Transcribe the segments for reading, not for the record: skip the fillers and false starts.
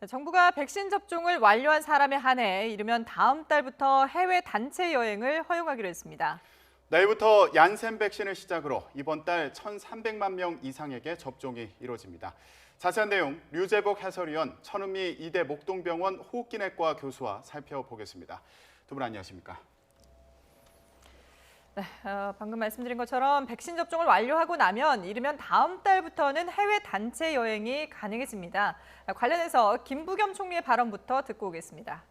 정부가 백신 접종을 완료한 사람에 한해 이르면 다음 달부터 해외 단체 여행을 허용하기로 했습니다. 내일부터 얀센 백신을 시작으로 이번 달 1,300만 명 이상에게 접종이 이루어집니다. 자세한 내용 류재복 해설위원, 천은미 이대 목동병원 호흡기내과 교수와 살펴보겠습니다. 두 분 안녕하십니까? 네, 방금 말씀드린 것처럼 백신 접종을 완료하고 나면 이르면 다음 달부터는 해외 단체 여행이 가능해집니다. 관련해서 김부겸 총리의 발언부터 듣고 오겠습니다.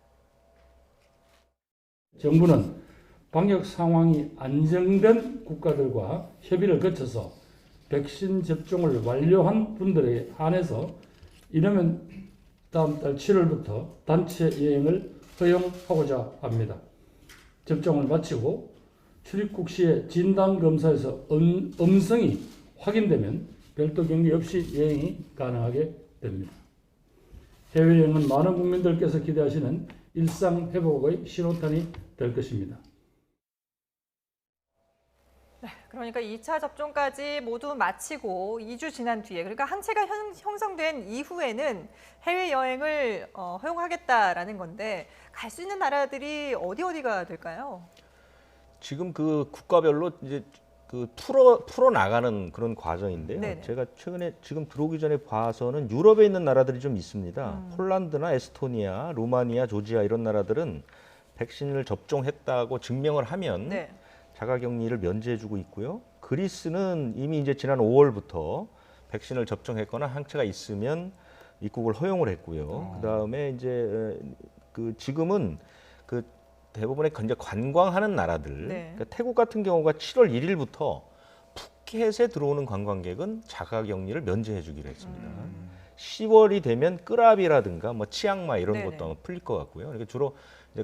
정부는 방역 상황이 안정된 국가들과 협의를 거쳐서 백신 접종을 완료한 분들에 한해서 이르면 다음 달 7월부터 단체 여행을 허용하고자 합니다. 접종을 마치고 출입국 시에 진단검사에서 음성이 확인되면 별도 격리 없이 여행이 가능하게 됩니다. 해외여행은 많은 국민들께서 기대하시는 일상 회복의 신호탄이 될 것입니다. 네, 그러니까 2차 접종까지 모두 마치고 2주 지난 뒤에, 그러니까 항체가 형성된 이후에는 해외여행을 허용하겠다라는 건데 갈 수 있는 나라들이 어디가 될까요? 지금 그 국가별로 이제 그 풀어 나가는 그런 과정인데요. 네네. 제가 최근에 지금 들어오기 전에 봐서는 유럽에 있는 나라들이 좀 있습니다. 폴란드나 에스토니아, 루마니아, 조지아 이런 나라들은 백신을 접종했다고 증명을 하면 네. 자가격리를 면제해주고 있고요. 그리스는 이미 이제 지난 5월부터 백신을 접종했거나 항체가 있으면 입국을 허용을 했고요. 그다음에 이제 그 지금은 그 대부분의 이제 관광하는 나라들, 네. 그러니까 태국 같은 경우가 7월 1일부터 푸켓에 들어오는 관광객은 자가격리를 면제해주기로 했습니다. 10월이 되면 끄라비라든가 뭐 치앙마이 이런 네네. 것도 아마 풀릴 것 같고요. 그러니까 주로 이제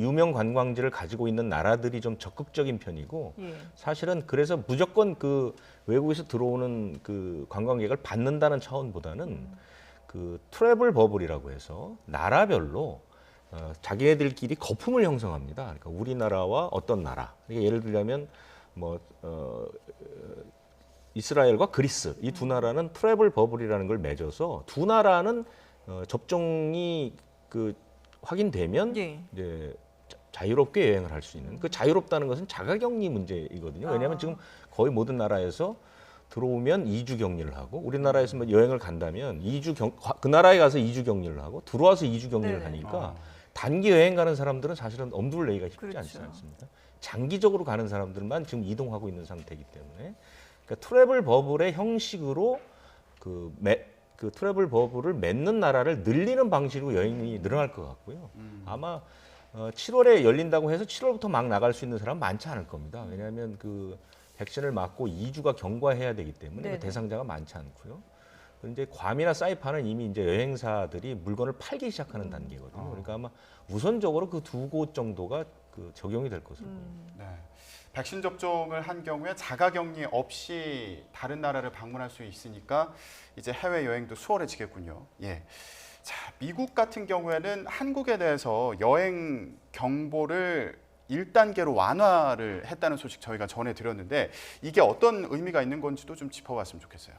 유명 관광지를 가지고 있는 나라들이 좀 적극적인 편이고, 예. 사실은 그래서 무조건 그 외국에서 들어오는 그 관광객을 받는다는 차원보다는 그 트래블 버블이라고 해서 나라별로 자기네들끼리 거품을 형성합니다. 그러니까 우리나라와 어떤 나라, 그러니까 예를 들자면 뭐 이스라엘과 그리스 이 두 나라는 트래블 버블이라는 걸 맺어서 두 나라는 접종이 그 확인되면 예. 이제 자유롭게 여행을 할 수 있는, 그 자유롭다는 것은 자가격리 문제이거든요. 왜냐하면 지금 거의 모든 나라에서 들어오면 2주 격리를 하고, 우리나라에서 뭐 여행을 간다면 그 나라에 가서 2주 격리를 하고 들어와서 2주 격리를 네네. 하니까 단기 여행 가는 사람들은 사실은 엄두를 내기가 쉽지 그렇죠. 않지 않습니까? 장기적으로 가는 사람들만 지금 이동하고 있는 상태이기 때문에, 그러니까 트래블 버블의 형식으로 그 트래블 버블을 맺는 나라를 늘리는 방식으로 여행이 늘어날 것 같고요. 아마 7월에 열린다고 해서 7월부터 막 나갈 수 있는 사람은 많지 않을 겁니다. 왜냐하면 그 백신을 맞고 2주가 경과해야 되기 때문에 네네. 그 대상자가 많지 않고요. 이제 괌이나 사이판은 이미 이제 여행사들이 물건을 팔기 시작하는 단계거든요. 그러니까 아마 우선적으로 그 두 곳 정도가 그 적용이 될 것으로 보입니다. 네. 백신 접종을 한 경우에 자가격리 없이 다른 나라를 방문할 수 있으니까 이제 해외 여행도 수월해지겠군요. 예. 자, 미국 같은 경우에는 한국에 대해서 여행 경보를 1단계로 완화를 했다는 소식 저희가 전해드렸는데 이게 어떤 의미가 있는 건지도 좀 짚어봤으면 좋겠어요.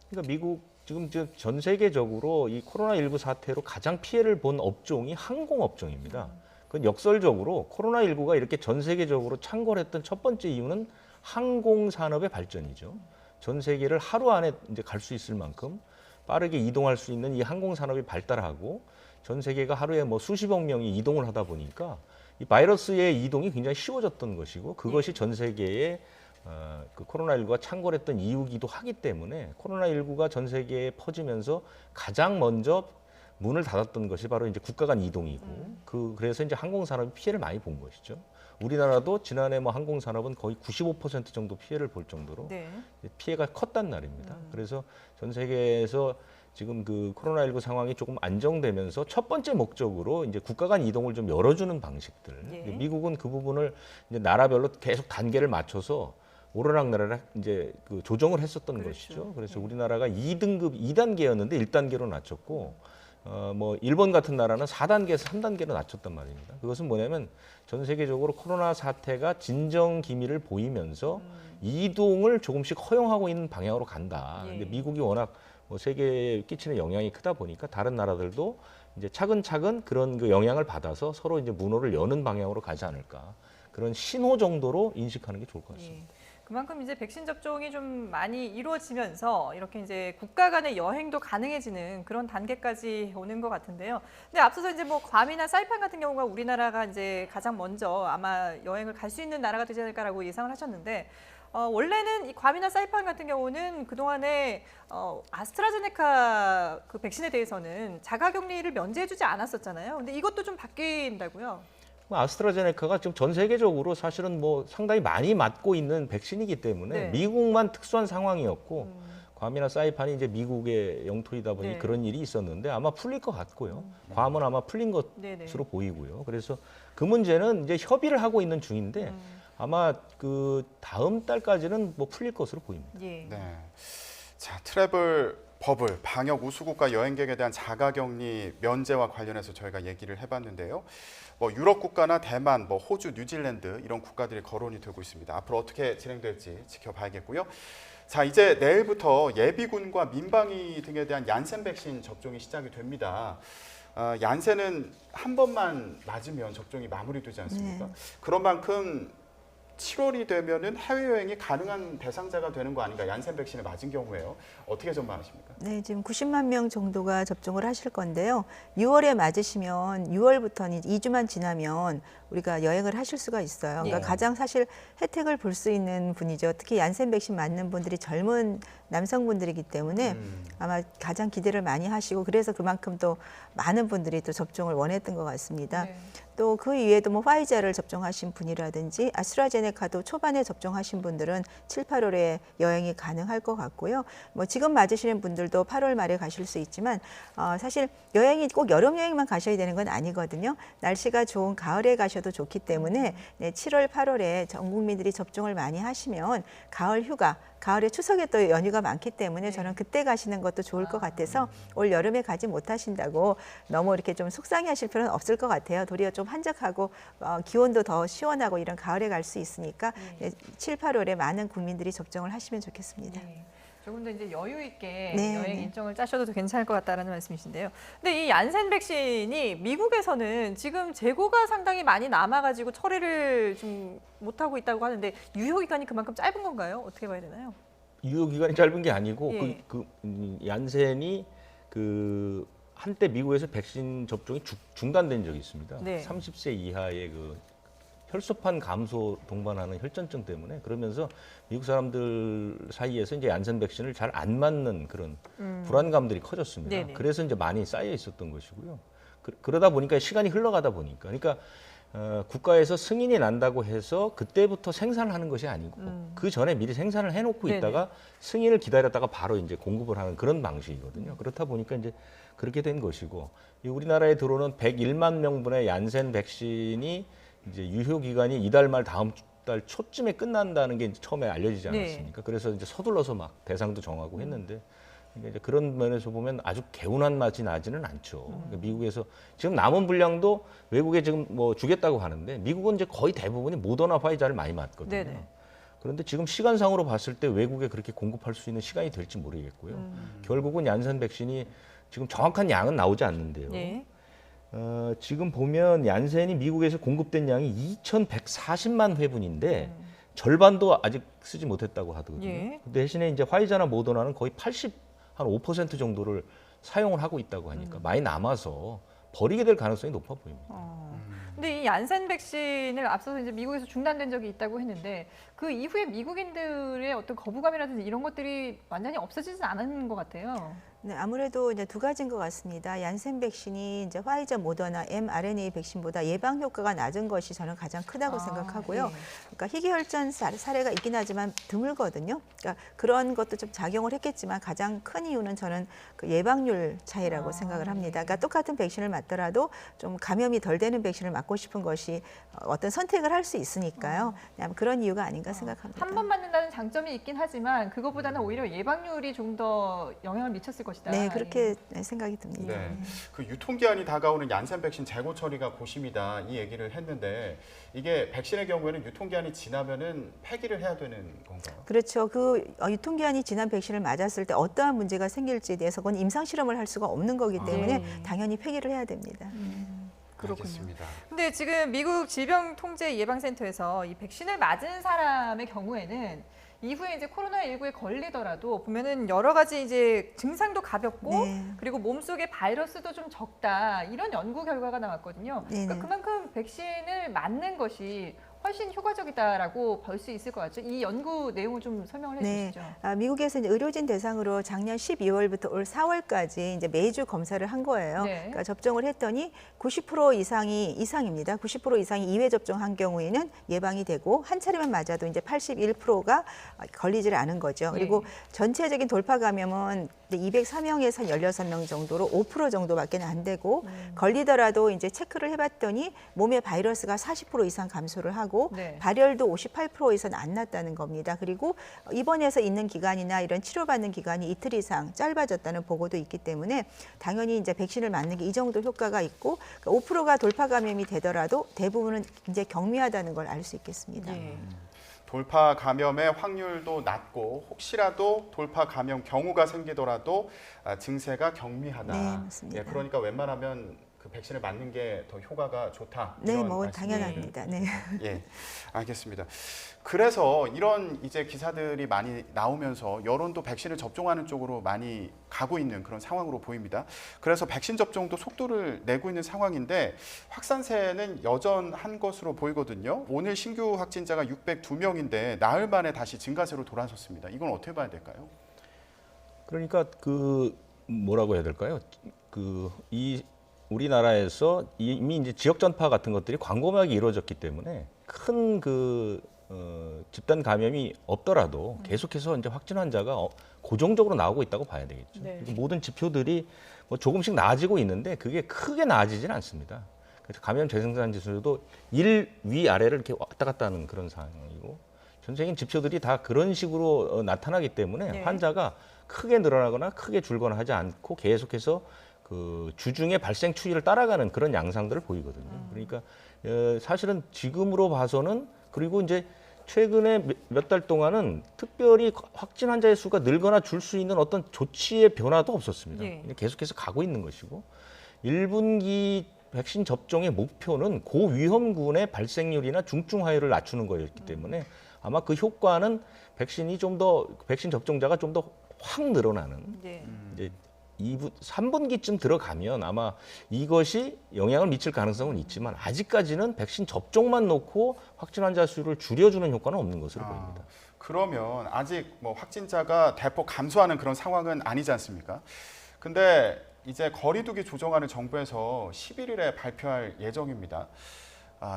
그러니까 미국 지금 전 세계적으로 이 코로나19 사태로 가장 피해를 본 업종이 항공업종입니다. 그건 역설적으로 코로나19가 이렇게 전 세계적으로 창궐했던 첫 번째 이유는 항공산업의 발전이죠. 전 세계를 하루 안에 이제 갈 수 있을 만큼 빠르게 이동할 수 있는 이 항공산업이 발달하고, 전 세계가 하루에 뭐 수십억 명이 이동을 하다 보니까 이 바이러스의 이동이 굉장히 쉬워졌던 것이고, 그것이 전 세계에 그 코로나19가 창궐했던 이유기도 하기 때문에 코로나19가 전 세계에 퍼지면서 가장 먼저 문을 닫았던 것이 바로 이제 국가 간 이동이고, 그래서 이제 항공산업이 피해를 많이 본 것이죠. 우리나라도 지난해 뭐 항공산업은 거의 95% 정도 피해를 볼 정도로 네. 피해가 컸단 말입니다. 그래서 전 세계에서 지금 그 코로나19 상황이 조금 안정되면서 첫 번째 목적으로 이제 국가 간 이동을 좀 열어주는 방식들. 예. 미국은 그 부분을 이제 나라별로 계속 단계를 맞춰서 오르락내리락 이제 그 조정을 했었던 그렇죠. 것이죠. 그래서 우리나라가 2등급 2단계였는데 1단계로 낮췄고, 뭐 일본 같은 나라는 4단계에서 3단계로 낮췄단 말입니다. 그것은 뭐냐면 전 세계적으로 코로나 사태가 진정 기미를 보이면서 이동을 조금씩 허용하고 있는 방향으로 간다. 예. 근데 미국이 워낙 뭐 세계에 끼치는 영향이 크다 보니까 다른 나라들도 이제 차근차근 그런 그 영향을 받아서 서로 이제 문호를 여는 방향으로 가지 않을까. 그런 신호 정도로 인식하는 게 좋을 것 같습니다. 예. 그만큼 이제 백신 접종이 좀 많이 이루어지면서 이렇게 이제 국가 간의 여행도 가능해지는 그런 단계까지 오는 것 같은데요. 근데 앞서서 이제 뭐 괌이나 사이판 같은 경우가 우리나라가 이제 가장 먼저 아마 여행을 갈 수 있는 나라가 되지 않을까라고 예상을 하셨는데 원래는 이 괌이나 사이판 같은 경우는 그동안에 아스트라제네카 그 백신에 대해서는 자가격리를 면제해주지 않았었잖아요. 근데 이것도 좀 바뀐다고요? 아스트라제네카가 지금 전 세계적으로 사실은 뭐 상당히 많이 맞고 있는 백신이기 때문에 네. 미국만 특수한 상황이었고 괌이나 사이판이 이제 미국의 영토이다 보니 네. 그런 일이 있었는데 아마 풀릴 것 같고요. 괌은 아마 풀린 네네. 것으로 보이고요. 그래서 그 문제는 이제 협의를 하고 있는 중인데 아마 그 다음 달까지는 뭐 풀릴 것으로 보입니다. 예. 네. 자, 트래블 버블, 방역 우수국가 여행객에 대한 자가격리 면제와 관련해서 저희가 얘기를 해봤는데요. 뭐 유럽 국가나 대만, 뭐 호주, 뉴질랜드 이런 국가들이 거론이 되고 있습니다. 앞으로 어떻게 진행될지 지켜봐야겠고요. 자, 이제 내일부터 예비군과 민방위 등에 대한 얀센 백신 접종이 시작이 됩니다. 얀센은 한 번만 맞으면 접종이 마무리되지 않습니까? 네. 그런 만큼 7월이 되면은 해외여행이 가능한 대상자가 되는 거 아닌가? 얀센 백신을 맞은 경우에요. 어떻게 전망하십니까? 네, 지금 90만 명 정도가 접종을 하실 건데요. 6월에 맞으시면 6월부터는 2주만 지나면 우리가 여행을 하실 수가 있어요. 그러니까 예. 가장 사실 혜택을 볼 수 있는 분이죠. 특히 얀센 백신 맞는 분들이 젊은 남성분들이기 때문에 아마 가장 기대를 많이 하시고 그래서 그만큼 또 많은 분들이 또 접종을 원했던 것 같습니다. 네. 또 그 이외에도 뭐 화이자를 접종하신 분이라든지 아스트라제네카도 초반에 접종하신 분들은 7, 8월에 여행이 가능할 것 같고요. 뭐 지금 맞으시는 분들도 8월 말에 가실 수 있지만 사실 여행이 꼭 여름 여행만 가셔야 되는 건 아니거든요. 날씨가 좋은 가을에 가셔도 좋기 때문에 네, 7월, 8월에 전 국민들이 접종을 많이 하시면 가을 휴가, 가을에 추석에 또 연휴가 많기 때문에 저는 그때 가시는 것도 좋을 것 같아서 올 여름에 가지 못하신다고 너무 이렇게 좀 속상해하실 필요는 없을 것 같아요. 도리어 좀 한적하고 기온도 더 시원하고 이런 가을에 갈 수 있으니까 7, 8월에 많은 국민들이 접종을 하시면 좋겠습니다. 네. 조금 더 이제 여유 있게 네, 여행 네. 일정을 짜셔도 괜찮을 것 같다라는 말씀이신데요. 근데 이 얀센 백신이 미국에서는 지금 재고가 상당히 많이 남아가지고 처리를 좀 못하고 있다고 하는데 유효 기간이 그만큼 짧은 건가요? 어떻게 봐야 되나요? 유효 기간이 짧은 게 아니고 예. 얀센이 그 한때 미국에서 백신 접종이 중단된 적이 있습니다. 네. 30세 이하의 그 혈소판 감소 동반하는 혈전증 때문에 그러면서 미국 사람들 사이에서 이제 얀센 백신을 잘 안 맞는 그런 불안감들이 커졌습니다. 네네. 그래서 이제 많이 쌓여 있었던 것이고요. 그러다 보니까 시간이 흘러가다 보니까 그러니까 국가에서 승인이 난다고 해서 그때부터 생산을 하는 것이 아니고 그 전에 미리 생산을 해놓고 네네. 있다가 승인을 기다렸다가 바로 이제 공급을 하는 그런 방식이거든요. 그렇다 보니까 이제 그렇게 된 것이고 이 우리나라에 들어오는 101만 명분의 얀센 백신이 이제 유효 기간이 이달 말 다음 달 초쯤에 끝난다는 게 이제 처음에 알려지지 네. 않았습니까? 그래서 이제 서둘러서 막 대상도 정하고 했는데 그러니까 이제 그런 면에서 보면 아주 개운한 맛이 나지는 않죠. 그러니까 미국에서 지금 남은 분량도 외국에 지금 뭐 주겠다고 하는데 미국은 이제 거의 대부분이 모더나 화이자를 많이 맞거든요. 네네. 그런데 지금 시간상으로 봤을 때 외국에 그렇게 공급할 수 있는 시간이 될지 모르겠고요. 결국은 얀센 백신이 지금 정확한 양은 나오지 않는데요. 예. 지금 보면 얀센이 미국에서 공급된 양이 2,140만 회분인데 절반도 아직 쓰지 못했다고 하거든요. 예. 그 대신에 이제 화이자나 모더나는 거의 5% 정도를 사용을 하고 있다고 하니까 많이 남아서 버리게 될 가능성이 높아 보입니다. 근데 이 얀센 백신을 앞서서 이제 미국에서 중단된 적이 있다고 했는데 그 이후에 미국인들의 어떤 거부감이라든지 이런 것들이 완전히 없어지진 않은 것 같아요. 네, 아무래도 이제 두 가지인 것 같습니다. 얀센 백신이 이제 화이자, 모더나, mRNA 백신보다 예방 효과가 낮은 것이 저는 가장 크다고 생각하고요. 예. 그러니까 희귀혈전 사례가 있긴 하지만 드물거든요. 그러니까 그런 것도 좀 작용을 했겠지만 가장 큰 이유는 저는 그 예방률 차이라고 생각을 합니다. 그러니까 똑같은 백신을 맞더라도 좀 감염이 덜 되는 백신을 맞고 싶은 것이 어떤 선택을 할 수 있으니까요. 그냥 그런 이유가 아닌가 생각합니다. 한 번 맞는다는 장점이 있긴 하지만 그것보다는 오히려 예방률이 좀 더 영향을 미쳤을 것이다. 네, 그렇게 생각이 듭니다. 네. 그 유통기한이 다가오는 얀센 백신 재고 처리가 고심이다 이 얘기를 했는데 이게 백신의 경우에는 유통기한이 지나면은 폐기를 해야 되는 건가요? 그렇죠. 그 유통기한이 지난 백신을 맞았을 때 어떠한 문제가 생길지에 대해서 그건 임상 실험을 할 수가 없는 거기 때문에 네. 당연히 폐기를 해야 됩니다. 그렇군요. 알겠습니다. 근데 지금 미국 질병통제예방센터에서 이 백신을 맞은 사람의 경우에는 이후에 이제 코로나19에 걸리더라도 보면은 여러 가지 이제 증상도 가볍고 네. 그리고 몸속에 바이러스도 좀 적다 이런 연구 결과가 나왔거든요. 그러니까 네네. 그만큼 백신을 맞는 것이 훨씬 효과적이다라고 볼 수 있을 것 같죠. 이 연구 내용을 좀 설명을 네. 해주시죠. 미국에서 이제 의료진 대상으로 작년 12월부터 올 4월까지 이제 매주 검사를 한 거예요. 네. 그러니까 접종을 했더니 90% 이상입니다. 90% 이상이 2회 접종한 경우에는 예방이 되고 한 차례만 맞아도 이제 81%가 걸리질 않은 거죠. 그리고 전체적인 돌파 감염은 204명에서 16명 정도로 5% 정도밖에 안 되고 걸리더라도 이제 체크를 해봤더니 몸에 바이러스가 40% 이상 감소를 하고 네. 발열도 58% 이상 안 났다는 겁니다. 그리고 입원해서 있는 기간이나 이런 치료받는 기간이 이틀 이상 짧아졌다는 보고도 있기 때문에 당연히 이제 백신을 맞는 게 이 정도 효과가 있고 5%가 돌파 감염이 되더라도 대부분은 이제 경미하다는 걸 알 수 있겠습니다. 예. 돌파 감염의 확률도 낮고 혹시라도 돌파 감염 경우가 생기더라도 증세가 경미하다. 네, 맞습니다. 예, 그러니까 웬만하면 그 백신을 맞는 게 더 효과가 좋다. 네, 이런 뭐 말씀이시죠? 당연합니다. 네. 예, 알겠습니다. 그래서 이런 이제 기사들이 많이 나오면서 여론도 백신을 접종하는 쪽으로 많이 가고 있는 그런 상황으로 보입니다. 그래서 백신 접종도 속도를 내고 있는 상황인데 확산세는 여전한 것으로 보이거든요. 오늘 신규 확진자가 602명인데 나흘 만에 다시 증가세로 돌아섰습니다. 이건 어떻게 봐야 될까요? 그러니까 그 뭐라고 해야 될까요? 이 우리나라에서 이미 이제 지역 전파 같은 것들이 광범위하게 이루어졌기 때문에 큰 집단 감염이 없더라도 계속해서 이제 확진 환자가 고정적으로 나오고 있다고 봐야 되겠죠. 네. 그리고 모든 지표들이 뭐 조금씩 나아지고 있는데 그게 크게 나아지지는 않습니다. 그래서 감염 재생산 지수도 1 위아래를 이렇게 왔다 갔다 하는 그런 상황이고 전체적인 지표들이 다 그런 식으로 나타나기 때문에 네. 환자가 크게 늘어나거나 크게 줄거나 하지 않고 계속해서 그 주중의 발생 추이를 따라가는 그런 양상들을 보이거든요. 그러니까 사실은 지금으로 봐서는 그리고 이제 최근에 몇 달 동안은 특별히 확진 환자의 수가 늘거나 줄 수 있는 어떤 조치의 변화도 없었습니다. 예. 계속해서 가고 있는 것이고 1분기 백신 접종의 목표는 고위험군의 발생률이나 중증화율을 낮추는 거였기 때문에 아마 그 효과는 백신 접종자가 좀 더 확 늘어나는 네. 이제 3분기쯤 들어가면 아마 이것이 영향을 미칠 가능성은 있지만 아직까지는 백신 접종만 놓고 확진 환자 수를 줄여주는 효과는 없는 것으로 보입니다. 그러면 아직 뭐 확진자가 대폭 감소하는 그런 상황은 아니지 않습니까? 근데 이제 거리두기 조정안을 정부에서 11일에 발표할 예정입니다.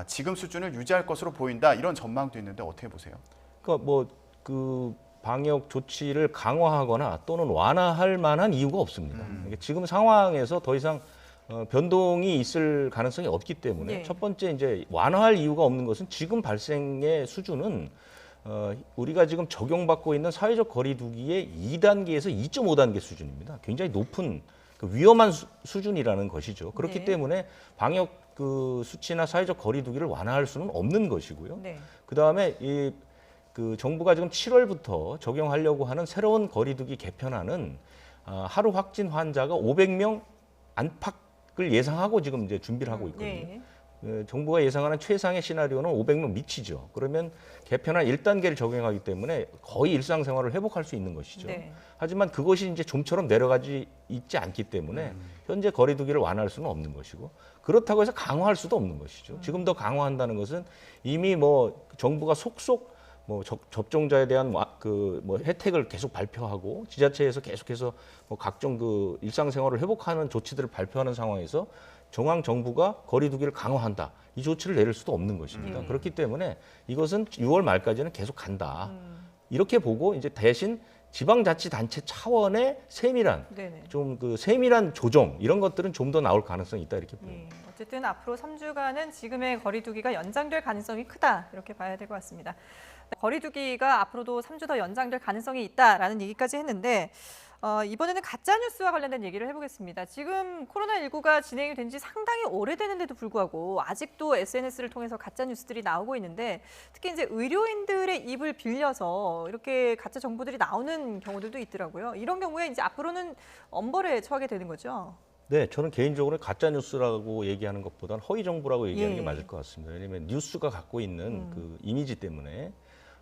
지금 수준을 유지할 것으로 보인다 이런 전망도 있는데 어떻게 보세요? 그러니까 뭐 그 방역 조치를 강화하거나 또는 완화할 만한 이유가 없습니다. 그러니까 지금 상황에서 더 이상 변동이 있을 가능성이 없기 때문에 네. 첫 번째 이제 완화할 이유가 없는 것은 지금 발생의 수준은 우리가 지금 적용받고 있는 사회적 거리두기의 2단계에서 2.5단계 수준입니다. 굉장히 높은 위험한 수준이라는 것이죠. 그렇기 네. 때문에 방역 수치나 사회적 거리두기를 완화할 수는 없는 것이고요. 네. 그다음에 정부가 지금 7월부터 적용하려고 하는 새로운 거리두기 개편안은 하루 확진 환자가 500명 안팎을 예상하고 지금 이제 준비를 하고 있거든요. 네. 정부가 예상하는 최상의 시나리오는 500명 미치죠. 그러면 개편안 1단계를 적용하기 때문에 거의 일상생활을 회복할 수 있는 것이죠. 네. 하지만 그것이 이제 좀처럼 내려가지 있지 않기 때문에 현재 거리두기를 완화할 수는 없는 것이고 그렇다고 해서 강화할 수도 없는 것이죠. 지금 더 강화한다는 것은 이미 뭐 정부가 속속 뭐 접종자에 대한 혜택을 계속 발표하고 지자체에서 계속해서 뭐 각종 일상생활을 회복하는 조치들을 발표하는 상황에서 중앙 정부가 거리두기를 강화한다. 이 조치를 내릴 수도 없는 것입니다. 그렇기 때문에 이것은 6월 말까지는 계속 간다. 이렇게 보고 이제 대신 지방자치단체 차원의 세밀한 네네. 세밀한 조정 이런 것들은 좀 더 나올 가능성이 있다 이렇게 봅니다. 예, 어쨌든 앞으로 3주간은 지금의 거리두기가 연장될 가능성이 크다 이렇게 봐야 될 것 같습니다. 거리두기가 앞으로도 3주 더 연장될 가능성이 있다라는 얘기까지 했는데 이번에는 가짜 뉴스와 관련된 얘기를 해보겠습니다. 지금 코로나19가 진행이 된 지 상당히 오래되는데도 불구하고 아직도 SNS를 통해서 가짜 뉴스들이 나오고 있는데 특히 이제 의료인들의 입을 빌려서 이렇게 가짜 정보들이 나오는 경우들도 있더라고요. 이런 경우에 이제 앞으로는 엄벌에 처하게 되는 거죠. 네, 저는 개인적으로 가짜 뉴스라고 얘기하는 것보다는 허위 정보라고 얘기하는 예. 게 맞을 것 같습니다. 왜냐하면 뉴스가 갖고 있는 그 이미지 때문에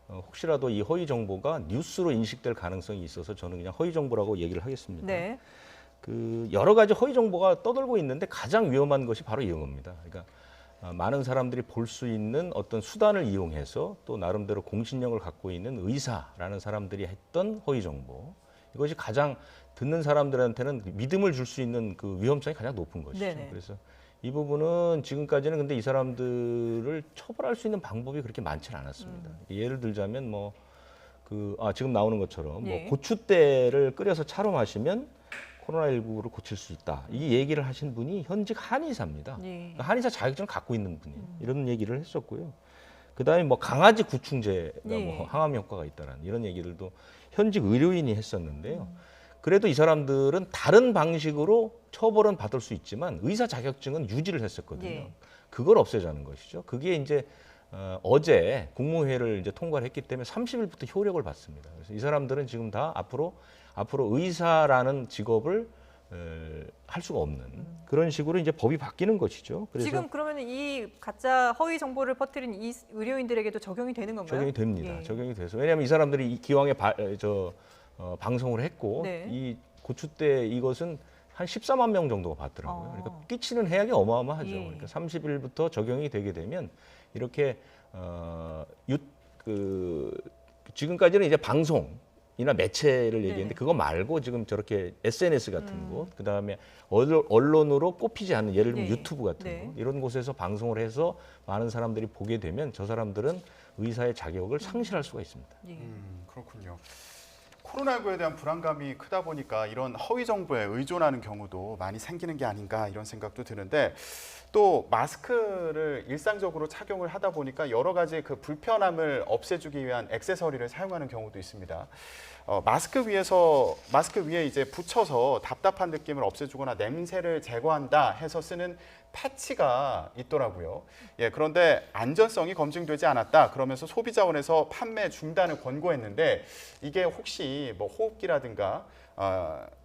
혹시라도 이 허위 정보가 뉴스로 인식될 가능성이 있어서 저는 그냥 허위 정보라고 얘기를 하겠습니다. 네. 그 여러 가지 허위 정보가 떠돌고 있는데 가장 위험한 것이 바로 이런 겁니다. 그러니까 많은 사람들이 볼 수 있는 어떤 수단을 이용해서 또 나름대로 공신력을 갖고 있는 의사라는 사람들이 했던 허위 정보. 이것이 가장 듣는 사람들한테는 믿음을 줄 수 있는 그 위험성이 가장 높은 것이죠. 네네. 그래서 이 부분은 지금까지는 근데 이 사람들을 처벌할 수 있는 방법이 그렇게 많지는 않았습니다. 예를 들자면 뭐 지금 나오는 것처럼 예. 뭐 고추대를 끓여서 차로 마시면 코로나19를 고칠 수 있다. 이 얘기를 하신 분이 현직 한의사입니다. 예. 그러니까 한의사 자격증을 갖고 있는 분이에요. 이런 얘기를 했었고요. 그다음에 뭐 강아지 구충제가 예. 뭐 항암 효과가 있다라는 이런 얘기들도 현직 의료인이 했었는데요. 그래도 이 사람들은 다른 방식으로 처벌은 받을 수 있지만 의사 자격증은 유지를 했었거든요. 예. 그걸 없애자는 것이죠. 그게 이제 어제 국무회의를 이제 통과를 했기 때문에 30일부터 효력을 받습니다. 그래서 이 사람들은 지금 다 앞으로 의사라는 직업을 할 수가 없는 그런 식으로 이제 법이 바뀌는 것이죠. 그래서 지금 그러면 이 가짜 허위 정보를 퍼뜨린 이 의료인들에게도 적용이 되는 건가요? 적용이 됩니다. 예. 적용이 돼서 왜냐하면 이 사람들이 이 기왕에 방송을 했고 네. 이 고추대 이것은 한 14만 명 정도가 봤더라고요. 그러니까 끼치는 해악이 어마어마하죠. 예. 그러니까 30일부터 적용이 되게 되면 이렇게 지금까지는 이제 방송이나 매체를 얘기했는데 네네. 그거 말고 지금 저렇게 SNS 같은 곳, 그다음에 언론으로 꼽히지 않는 예를 들면 네. 유튜브 같은 네. 곳 이런 곳에서 방송을 해서 많은 사람들이 보게 되면 저 사람들은 의사의 자격을 상실할 수가 있습니다. 예. 그렇군요. 코로나19에 대한 불안감이 크다 보니까 이런 허위 정보에 의존하는 경우도 많이 생기는 게 아닌가 이런 생각도 드는데 또 마스크를 일상적으로 착용을 하다 보니까 여러 가지 그 불편함을 없애주기 위한 액세서리를 사용하는 경우도 있습니다. 마스크 위에 이제 붙여서 답답한 느낌을 없애주거나 냄새를 제거한다 해서 쓰는 패치가 있더라고요. 예, 그런데 안전성이 검증되지 않았다. 그러면서 소비자원에서 판매 중단을 권고했는데 이게 혹시 뭐 호흡기라든가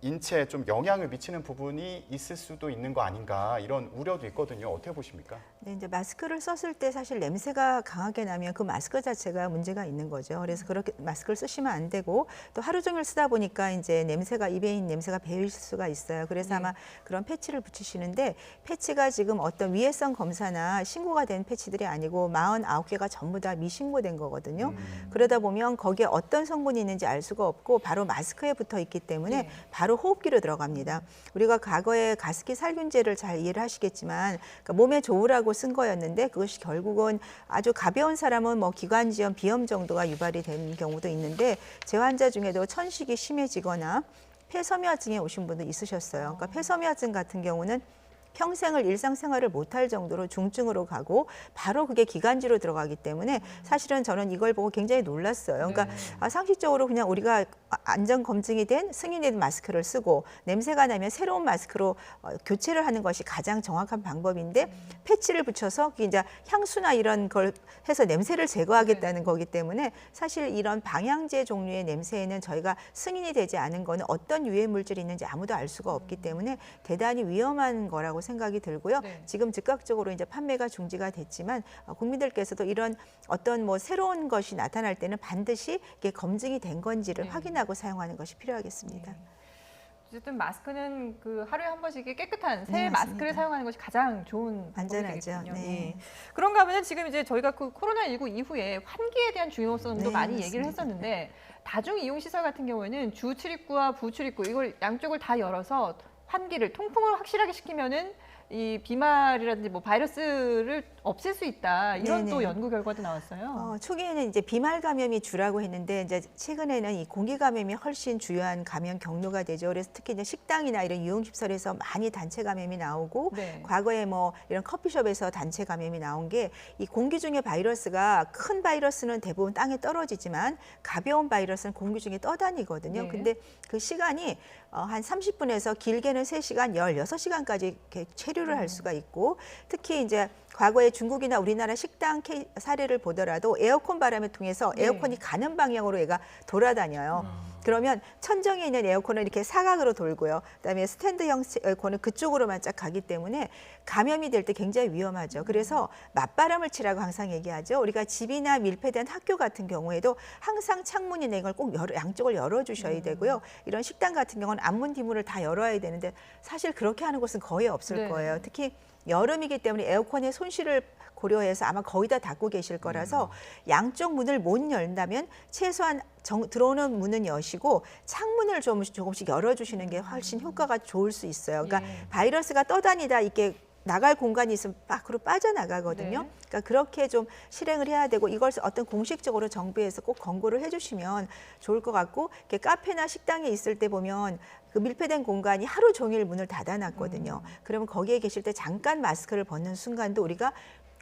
인체에 좀 영향을 미치는 부분이 있을 수도 있는 거 아닌가 이런 우려도 있거든요. 어떻게 보십니까? 네, 이제 마스크를 썼을 때 사실 냄새가 강하게 나면 그 마스크 자체가 문제가 있는 거죠. 그래서 그렇게 마스크를 쓰시면 안 되고 또 하루 종일 쓰다 보니까 이제 입에 있는 냄새가 배일 수가 있어요. 그래서 아마 그런 패치를 붙이시는데 패치가 지금 어떤 위해성 검사나 신고가 된 패치들이 아니고 49개가 전부 다 미신고된 거거든요. 그러다 보면 거기에 어떤 성분이 있는지 알 수가 없고 바로 마스크에 붙어 있기 때문에 네. 바로 호흡기로 들어갑니다. 우리가 과거에 가습기 살균제를 잘 이해를 하시겠지만 그러니까 몸에 좋으라고 쓴 거였는데 그것이 결국은 아주 가벼운 사람은 뭐 기관지염, 비염 정도가 유발이 된 경우도 있는데 제 환자 중에도 천식이 심해지거나 폐섬유화증에 오신 분도 있으셨어요. 그러니까 폐섬유화증 같은 경우는 평생을 일상생활을 못할 정도로 중증으로 가고 바로 그게 기관지로 들어가기 때문에 사실은 저는 이걸 보고 굉장히 놀랐어요. 그러니까 상식적으로 그냥 우리가 안전 검증이 된 승인된 마스크를 쓰고 냄새가 나면 새로운 마스크로 교체를 하는 것이 가장 정확한 방법인데 패치를 붙여서 그게 이제 향수나 이런 걸 해서 냄새를 제거하겠다는 거기 때문에 사실 이런 방향제 종류의 냄새에는 저희가 승인이 되지 않은 거는 어떤 유해 물질이 있는지 아무도 알 수가 없기 때문에 대단히 위험한 거라고 생각이 들고요. 네. 지금 즉각적으로 이제 판매가 중지가 됐지만 국민들께서도 이런 어떤 뭐 새로운 것이 나타날 때는 반드시 이게 검증이 된 건지를 네. 확인하고 사용하는 것이 필요하겠습니다. 어쨌든 마스크는 그 하루에 한 번씩 깨끗한 새 네, 마스크를 맞습니다. 사용하는 것이 가장 좋은 방법이 안전하죠. 되겠군요. 네. 예. 그런가 하면 지금 이제 저희가 그 코로나19 이후에 환기에 대한 중요성도 네, 많이 맞습니다. 얘기를 했었는데 다중 이용 시설 같은 경우에는 주 출입구와 부 출입구 이걸 양쪽을 다 열어서 환기를 통풍을 확실하게 시키면은 이 비말이라든지 뭐 바이러스를 없앨 수 있다 이런 네네. 또 연구 결과도 나왔어요. 초기에는 이제 비말 감염이 주라고 했는데 이제 최근에는 이 공기 감염이 훨씬 주요한 감염 경로가 되죠. 그래서 특히 이제 식당이나 이런 유흥시설에서 많이 단체 감염이 나오고 네. 과거에 뭐 이런 커피숍에서 단체 감염이 나온 게 이 공기 중에 바이러스가 큰 바이러스는 대부분 땅에 떨어지지만 가벼운 바이러스는 공기 중에 떠다니거든요. 네. 근데 그 시간이 한 30분에서 길게는 3시간, 16시간까지 이렇게 체류를 할 수가 있고 특히 이제 과거에 중국이나 우리나라 식당 사례를 보더라도 에어컨 바람을 통해서 네. 에어컨이 가는 방향으로 얘가 돌아다녀요. 그러면 천정에 있는 에어컨은 이렇게 사각으로 돌고요. 그다음에 스탠드형 에어컨은 그쪽으로만 쫙 가기 때문에 감염이 될 때 굉장히 위험하죠. 그래서 맞바람을 치라고 항상 얘기하죠. 우리가 집이나 밀폐된 학교 같은 경우에도 항상 창문이나 이걸 꼭 양쪽을 열어주셔야 되고요. 이런 식당 같은 경우는 앞문 뒷문을 다 열어야 되는데 사실 그렇게 하는 곳은 거의 없을 네. 거예요. 특히 여름이기 때문에 에어컨의 손실을 고려해서 아마 거의 다 닫고 계실 거라서 양쪽 문을 못 열다면 최소한 들어오는 문은 여시고 창문을 조금씩 열어주시는 게 훨씬 효과가 좋을 수 있어요. 그러니까 예. 바이러스가 떠다니다 이게 나갈 공간이 있으면 밖으로 빠져나가거든요. 네. 그러니까 그렇게 좀 실행을 해야 되고 이걸 어떤 공식적으로 정부에서 꼭 권고를 해주시면 좋을 것 같고 이렇게 카페나 식당에 있을 때 보면 그 밀폐된 공간이 하루 종일 문을 닫아놨거든요. 그러면 거기에 계실 때 잠깐 마스크를 벗는 순간도 우리가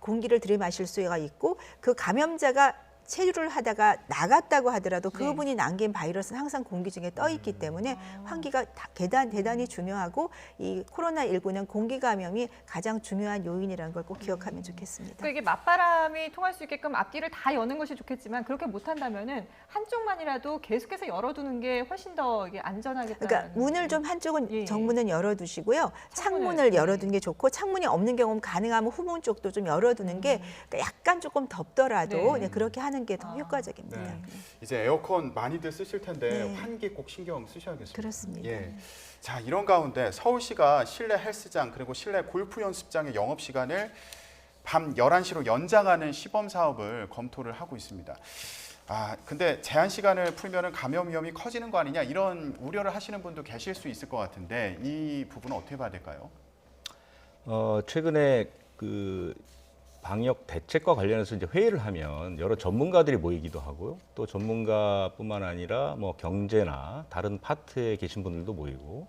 공기를 들이마실 수가 있고 그 감염자가 체류를 하다가 나갔다고 하더라도 네. 그분이 남긴 바이러스는 항상 공기 중에 떠 있기 때문에 환기가 대단히 중요하고 이 코로나19는 공기 감염이 가장 중요한 요인이라는 걸 꼭 기억하면 좋겠습니다. 그러니까 이게 맞바람이 통할 수 있게끔 앞뒤를 다 여는 것이 좋겠지만 그렇게 못한다면은 한쪽만이라도 계속해서 열어두는 게 훨씬 더 이게 안전하겠다. 그러니까 문을 좀 한쪽은 예. 정문은 열어두시고요. 창문을 창문을, 열어두는 게 좋고 창문이 없는 경우는 가능하면 후문 쪽도 좀 열어두는 게 그러니까 약간 조금 덥더라도 네. 그냥 그렇게 하는 게 더 아, 효과적입니다. 네. 이제 에어컨 많이들 쓰실 텐데 네. 환기 꼭 신경 쓰셔야겠습니다. 그렇습니다. 예. 자, 이런 가운데 서울시가 실내 헬스장 그리고 실내 골프 연습장의 영업 시간을 밤 11시로 연장하는 시범 사업을 검토를 하고 있습니다. 근데 제한 시간을 풀면은 감염 위험이 커지는 거 아니냐 이런 우려를 하시는 분도 계실 수 있을 것 같은데 이 부분은 어떻게 봐야 될까요? 최근에 그 방역 대책과 관련해서 이제 회의를 하면 여러 전문가들이 모이기도 하고요. 또 전문가뿐만 아니라 뭐 경제나 다른 파트에 계신 분들도 모이고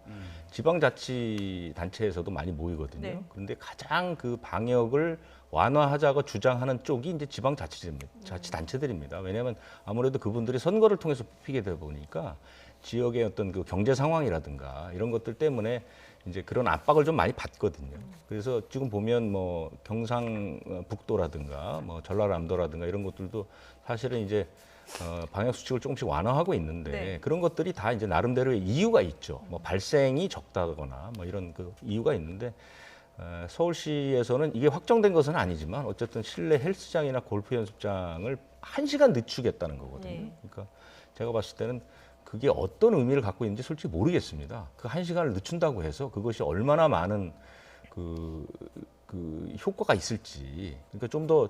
지방자치단체에서도 많이 모이거든요. 네. 그런데 가장 그 방역을 완화하자고 주장하는 쪽이 이제 지방자치단체들입니다. 왜냐하면 아무래도 그분들이 선거를 통해서 뽑히게 되다 보니까 지역의 어떤 그 경제 상황이라든가 이런 것들 때문에 이제 그런 압박을 좀 많이 받거든요. 그래서 지금 보면 뭐 경상북도라든가 뭐 전라남도라든가 이런 것들도 사실은 이제 방역 수칙을 조금씩 완화하고 있는데 네. 그런 것들이 다 이제 나름대로의 이유가 있죠. 뭐 발생이 적다거나 뭐 이런 그 이유가 있는데 서울시에서는 이게 확정된 것은 아니지만 어쨌든 실내 헬스장이나 골프 연습장을 1시간 늦추겠다는 거거든요. 네. 그러니까 제가 봤을 때는 그게 어떤 의미를 갖고 있는지 솔직히 모르겠습니다. 그 1시간을 늦춘다고 해서 그것이 얼마나 많은 그 효과가 있을지. 그러니까 좀 더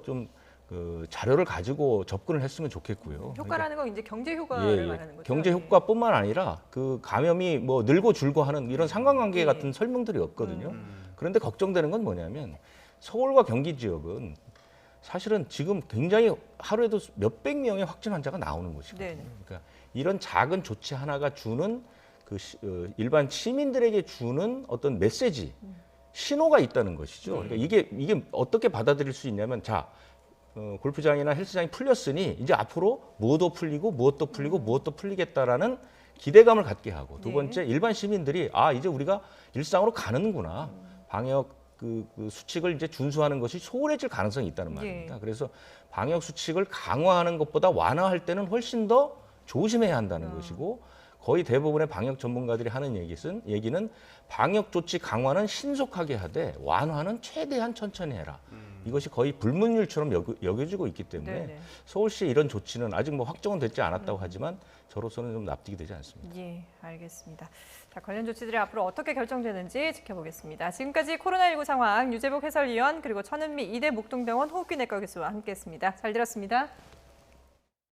그 자료를 가지고 접근을 했으면 좋겠고요. 효과라는 건 이제 경제 효과를 그러니까, 말하는 거죠. 경제 효과뿐만 아니라 그 감염이 뭐 늘고 줄고 하는 이런 상관관계 예. 같은 설명들이 없거든요. 그런데 걱정되는 건 뭐냐면 서울과 경기 지역은 사실은 지금 굉장히 하루에도 몇백 명의 확진 환자가 나오는 곳이거든요. 네네. 그러니까 이런 작은 조치 하나가 주는 일반 시민들에게 주는 어떤 메시지, 신호가 있다는 것이죠. 그러니까 이게 어떻게 받아들일 수 있냐면 골프장이나 헬스장이 풀렸으니 이제 앞으로 무엇도 풀리고 무엇도 풀리고 무엇도 풀리겠다라는 기대감을 갖게 하고 두 네. 번째 일반 시민들이 이제 우리가 일상으로 가는구나. 방역 그 수칙을 이제 준수하는 것이 소홀해질 가능성이 있다는 말입니다. 그래서 방역 수칙을 강화하는 것보다 완화할 때는 훨씬 더 조심해야 한다는 것이고 거의 대부분의 방역 전문가들이 하는 얘기는 방역 조치 강화는 신속하게 하되 완화는 최대한 천천히 해라. 이것이 거의 불문율처럼 여겨지고 있기 때문에 네네. 서울시의 이런 조치는 아직 뭐 확정은 되지 않았다고 하지만 저로서는 좀 납득이 되지 않습니다. 예, 알겠습니다. 자, 관련 조치들이 앞으로 어떻게 결정되는지 지켜보겠습니다. 지금까지 코로나19 상황 유재복 해설위원 그리고 천은미 이대 목동병원 호흡기내과 교수와 함께했습니다. 잘 들었습니다.